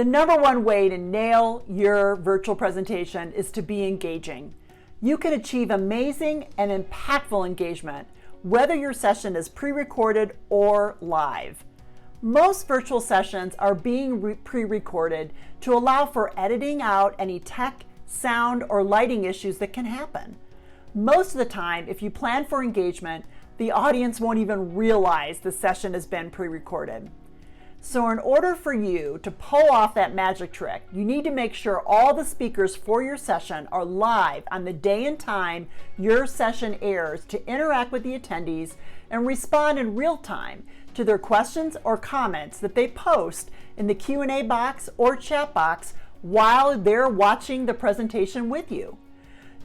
The number one way to nail your virtual presentation is to be engaging. You can achieve amazing and impactful engagement, whether your session is pre-recorded or live. Most virtual sessions are being pre-recorded to allow for editing out any tech, sound, or lighting issues that can happen. Most of the time, if you plan for engagement, the audience won't even realize the session has been pre-recorded. So in order for you to pull off that magic trick, you need to make sure all the speakers for your session are live on the day and time your session airs to interact with the attendees and respond in real time to their questions or comments that they post in the Q&A box or chat box while they're watching the presentation with you.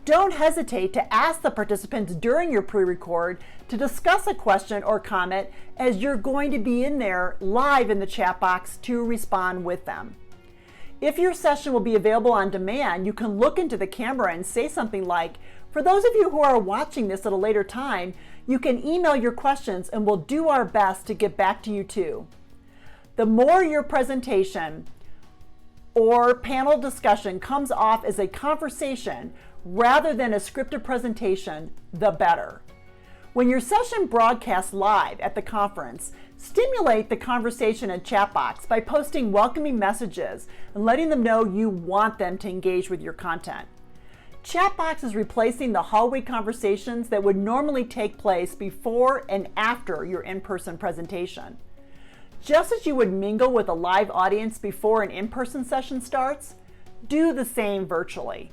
Don't hesitate to ask the participants during your pre-record to discuss a question or comment, as you're going to be in there live in the chat box to respond with them. If your session will be available on demand, you can look into the camera and say something like, "For those of you who are watching this at a later time, you can email your questions and we'll do our best to get back to you too." The more your presentation or panel discussion comes off as a conversation rather than a scripted presentation, the better. When your session broadcasts live at the conference, stimulate the conversation in chat box by posting welcoming messages and letting them know you want them to engage with your content. Chat box is replacing the hallway conversations that would normally take place before and after your in-person presentation. Just as you would mingle with a live audience before an in-person session starts, do the same virtually.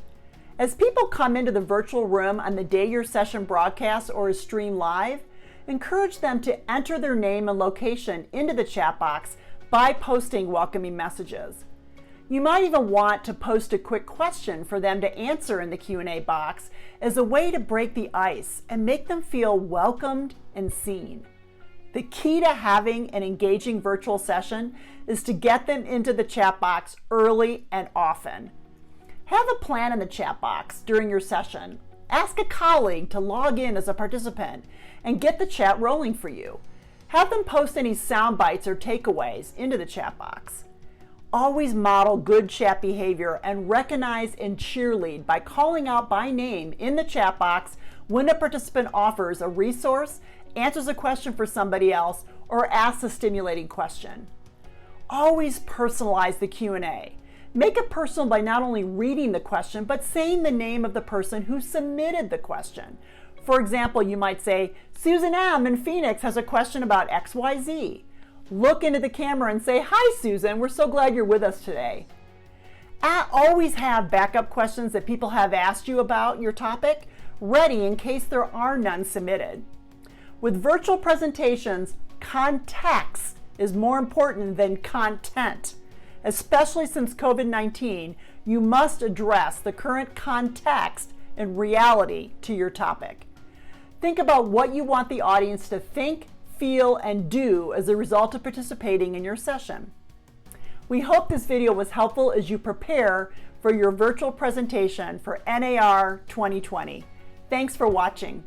As people come into the virtual room on the day your session broadcasts or is streamed live, encourage them to enter their name and location into the chat box by posting welcoming messages. You might even want to post a quick question for them to answer in the Q&A box as a way to break the ice and make them feel welcomed and seen. The key to having an engaging virtual session is to get them into the chat box early and often. Have a plan in the chat box during your session. Ask a colleague to log in as a participant and get the chat rolling for you. Have them post any sound bites or takeaways into the chat box. Always model good chat behavior and recognize and cheerlead by calling out by name in the chat box when a participant offers a resource, answers a question for somebody else, or asks a stimulating question. Always personalize the Q&A. Make it personal by not only reading the question, but saying the name of the person who submitted the question. For example, you might say, "Susan M. in Phoenix has a question about XYZ. Look into the camera and say, "Hi, Susan, we're so glad you're with us today." Always have backup questions that people have asked you about your topic ready in case there are none submitted. With virtual presentations, context is more important than content. Especially since COVID-19, you must address the current context and reality to your topic. Think about what you want the audience to think, feel, and do as a result of participating in your session. We hope this video was helpful as you prepare for your virtual presentation for NAR 2020. Thanks for watching.